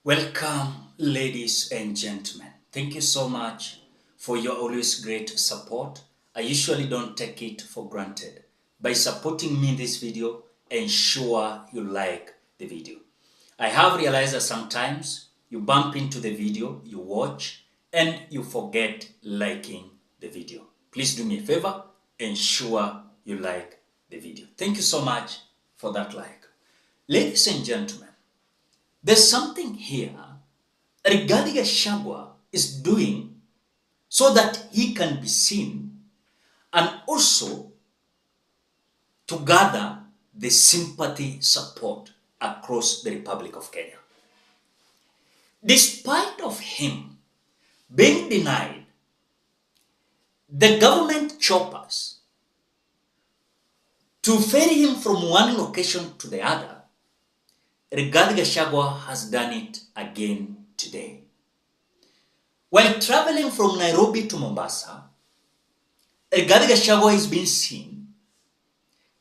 Welcome, ladies and gentlemen. Thank you so much for your always great support. I usually don't take it for granted. By supporting me in this video, ensure you like the video. I have realized that sometimes you bump into the video, you watch, and you forget liking the video. Please do me a favor, ensure you like the video. Thank you so much for that like. Ladies and gentlemen, there's something here regarding Gachagua is doing so that he can be seen and also to gather the sympathy support across the Republic of Kenya. Despite of him being denied the government choppers to ferry him from one location to the other, Gachagua has done it again today. While traveling from Nairobi to Mombasa, Gachagua is being seen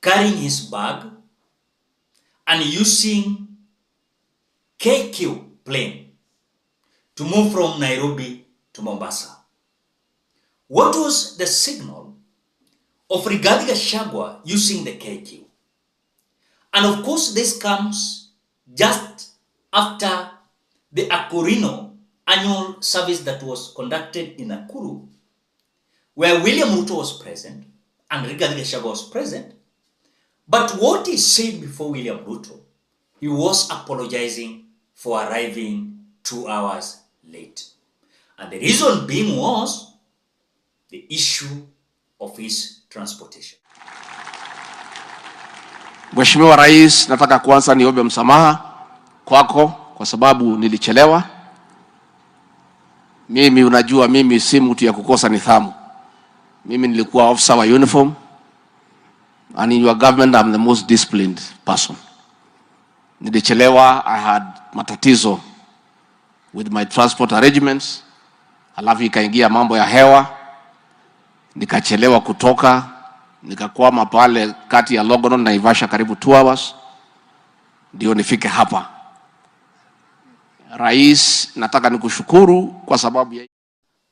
carrying his bag and using KQ plane to move from Nairobi to Mombasa. What was the signal of Gachagua using the KQ? And of course, this comes just after the Akurino annual service that was conducted in Nakuru, where William Ruto was present and Gachagua was present. But what he said before William Ruto, he was apologizing for arriving 2 hours late. And the reason being was the issue of his transportation. Mheshimiwa Rais, nataka kwanza niombe msamaha kwako kwa sababu nilichelewa. Mimi unajua mimi si mtu ya kukosa nidhamu. Mimi nilikuwa officer wa uniform, and in your government I'm the most disciplined person. Nilichelewa, I had matatizo with my transport arrangements. Halafu ikaingia mambo ya hewa, nikachelewa kutoka, nikakwama pale kati ya Longonot na Naivasha karibu 2 hours ndio nifike hapa. Rais, nataka nikushukuru kwa sababu ya...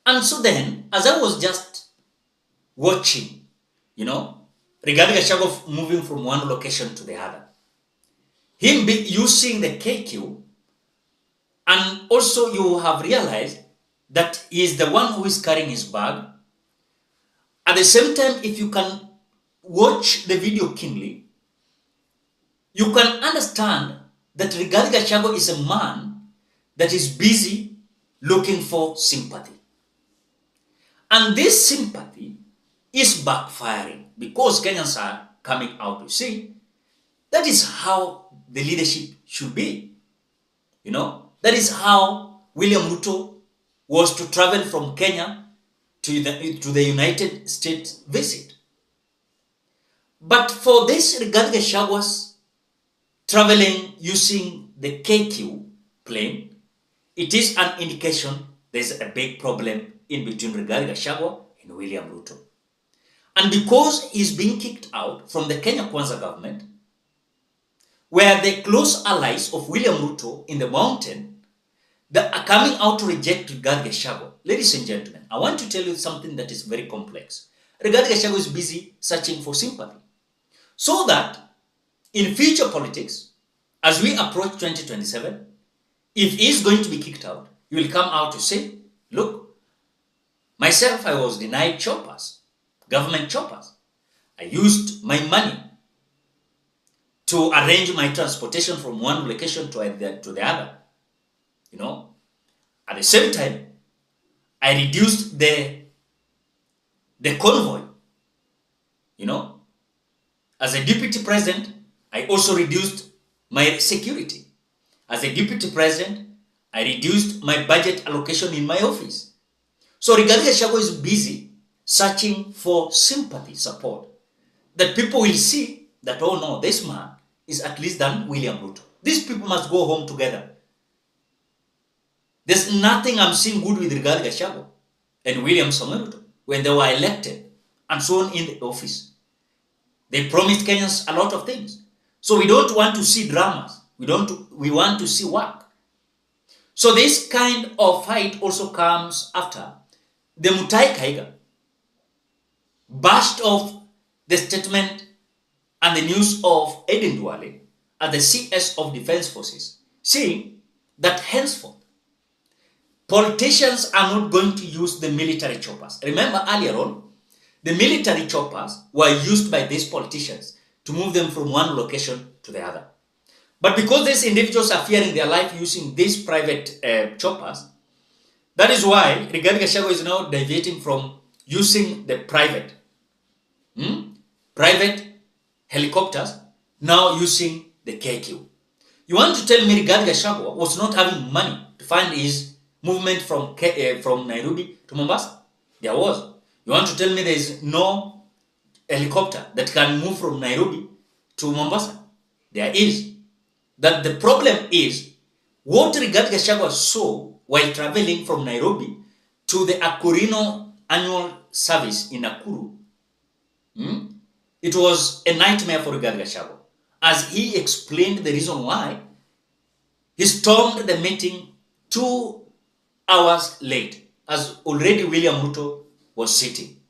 And so then, as I was just watching, regarding Gachagua moving from one location to the other, him using the KQ, and also you have realized that he is the one who is carrying his bag. At the same time, if you can watch the video keenly, you can understand that Gachagua is a man that is busy looking for sympathy. And this sympathy is backfiring because Kenyans are coming out to see that is how the leadership should be. That is how William Ruto was to travel from Kenya to the United States visit. But for this Gachagua's traveling using the KQ plane, it is an indication there's a big problem in between Gachagua and William Ruto. And because he's being kicked out from the Kenya Kwanza government, where the close allies of William Ruto in the mountain that are coming out to reject Gachagua. Ladies and gentlemen, I want to tell you something that is very complex. Gachagua is busy searching for sympathy, so that in future politics, as we approach 2027, if he is going to be kicked out, he will come out to say, look, myself, I was denied choppers, government choppers. I used my money to arrange my transportation from one location to the other. At the same time, I reduced the convoy. As a deputy president, I also reduced my security. As a deputy president, I reduced my budget allocation in my office. So Gachagua is busy searching for sympathy support, that people will see that, oh no, this man is at least than William Ruto. These people must go home together. There's nothing I'm seeing good with Gachagua and William Ruto when they were elected and so on in the office. They promised Kenyans a lot of things. So we don't want to see dramas. We want to see work. So this kind of fight also comes after the Mutai Kaiga bashed off the statement and the news of Aden Duale as the CS of Defense Forces, saying that henceforth politicians are not going to use the military choppers. Remember earlier on, the military choppers were used by these politicians to move them from one location to the other. But because these individuals are fearing their life using these private choppers, that is why Rigathi Gachagua is now deviating from using the private helicopters, now using the KQ. You want to tell me Rigathi Gachagua was not having money to fund his movement from Nairobi to Mombasa? There was. You want to tell me there is no helicopter that can move from Nairobi to Mombasa? There is. That the problem is what Rigathi Gachagua saw while traveling from Nairobi to the Akurino annual service in Nakuru. It was a nightmare for Rigathi Gachagua, as he explained the reason why he stormed the meeting 2 hours late, as already William Ruto was sitting.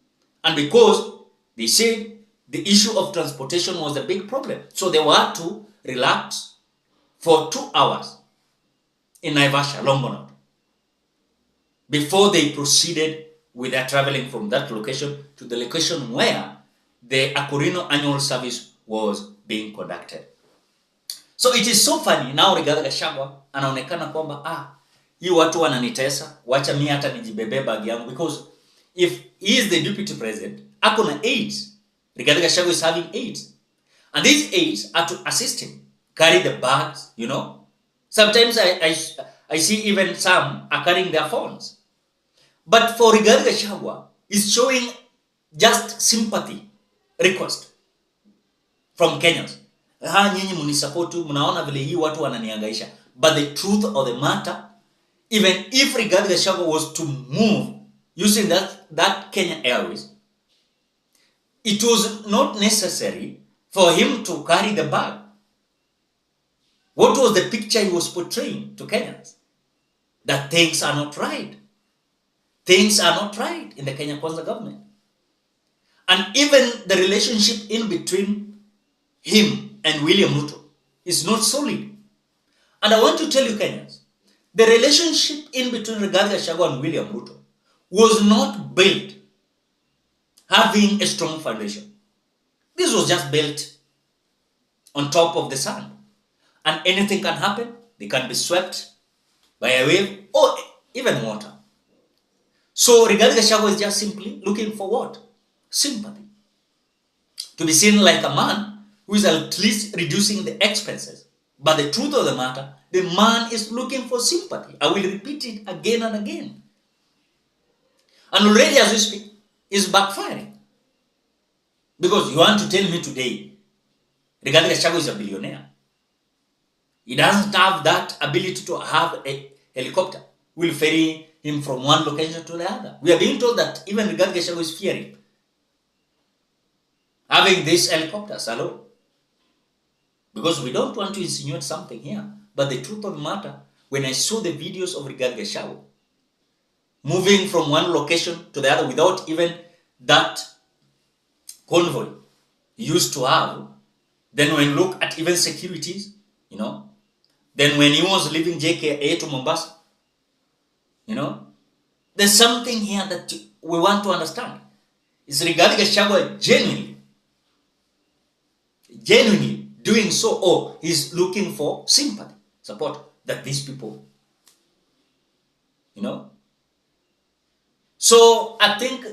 And because they said the issue of transportation was a big problem, so they were to relax for 2 hours in Naivasha, Longonot, before they proceeded with their traveling from that location to the location where the Akurino annual service was being conducted. So it is so funny now Rigathi Gachagua anaonekana kwamba hii watu wananitesa, wacha mimi hata nijibebe bag yangu, because if he is the deputy president, akona aides. Rigathi Gachagua is having aides, and these aides are to assist him carry the bags, you know. Sometimes I see even some are carrying their phones. But for Rigathi Gachagua, is showing just sympathy request from Kenyans. Nyinyi munisupport, mnaona vile hii watu wananiangaisha. But the truth of the matter, even if Rigathi Gachagua was to move using that Kenya Airways, it was not necessary for him to carry the bag. What was the picture he was portraying to Kenyans? That things are not right. Things are not right in the Kenya Kwanza government. And even the relationship in between him and William Ruto is not solid. And I want to tell you, Kenyans, the relationship in between Rigathi Gachagua and William Ruto was not built having a strong foundation. This was just built on top of the sand. And anything can happen. They can be swept by a wave or even water. So Rigathi Gachagua is just simply looking for what? Sympathy. To be seen like a man who is at least reducing the expenses. But the truth of the matter, the man is looking for sympathy. I will repeat it again and again. And already as we speak, it's backfiring. Because you want to tell me today, Rigathi Gachagua is a billionaire. He doesn't have that ability to have a helicopter. Will ferry him from one location to the other. We are being told that even Rigathi Gachagua is fearing having these helicopters alone. Because we don't want to insinuate something here. But the truth of the matter, when I saw the videos of Rigathi Gachagua moving from one location to the other without even that convoy he used to have, then when you look at even securities, you know, then when he was leaving JKIA to Mombasa, you know, there's something here that we want to understand. Is Rigathi Gachagua genuinely doing so, or he's looking for sympathy, support that these people, you know? So I think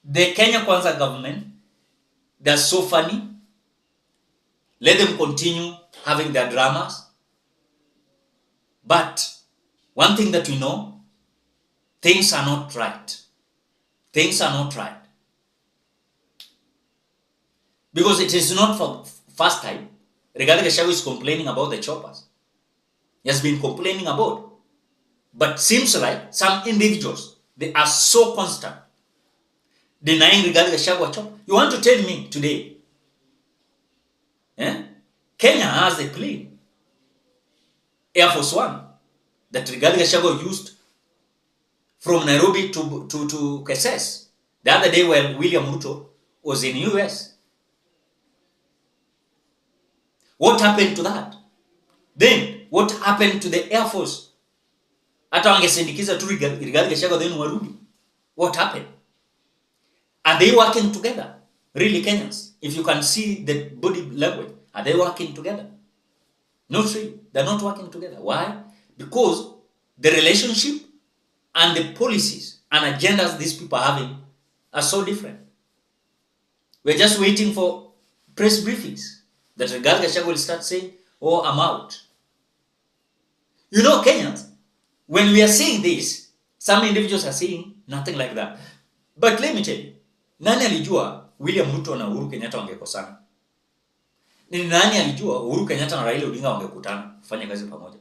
the Kenya Kwanza government, they're so funny. Let them continue having their dramas. But one thing that we know, things are not right. Things are not right. Because it is not for first time Rigathi Gachagua is complaining about the choppers. He has been complaining about. But seems like some individuals, they are so constant denying Rigathi Gachagua chopper. You want to tell me today, Kenya has a plane, Air Force One, that Rigathi Gachagua used from Nairobi to KSS the other day when William Ruto was in US. What happened to that? Then what happened to the Air Force? Hata wangesindikiza tu Rigathi Gachagua then warudi. What happened? Are they working together? Really, Kenyans? If you can see the body language, are they working together? Not really. They're not working together. Why? Because the relationship and the policies and agendas these people are having are so different. We're just waiting for press briefings that Rigathi Gachagua will start saying, oh, I'm out. You know, Kenyans, when we are saying this, some individuals are saying nothing like that. But let me tell you, nani alijua William Ruto na Uhuru Kenyatta wangekosana? Ni nani alijua Uhuru Kenyatta na Raila Odinga wangekutana kufanya kazi pamoja?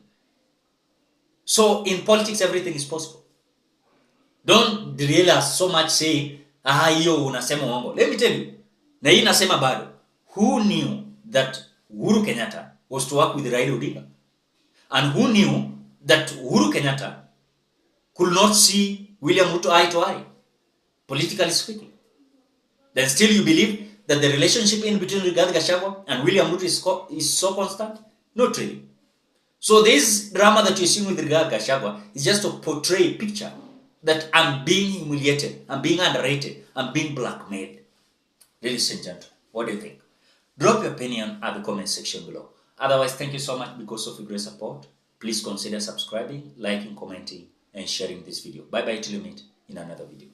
So in politics everything is possible. Don't derail so much say, hiyo unasema uongo. Let me tell you, na hii nasema bado, who knew that Uhuru Kenyatta was to work with Raila Odinga? And who knew that Uhuru Kenyatta could not see William Ruto eye to eye, politically speaking? Then still you believe that the relationship in between Rigathi Gachagua and William Ruto is so constant? Not really. So this drama that you're seeing with Rigathi Gachagua is just to portray a picture that I'm being humiliated, I'm being underrated, I'm being blackmailed. Ladies and gentlemen, what do you think? Drop your opinion at the comment section below. Otherwise, thank you so much because of your great support. Please consider subscribing, liking, commenting, and sharing this video. Bye-bye till you meet in another video.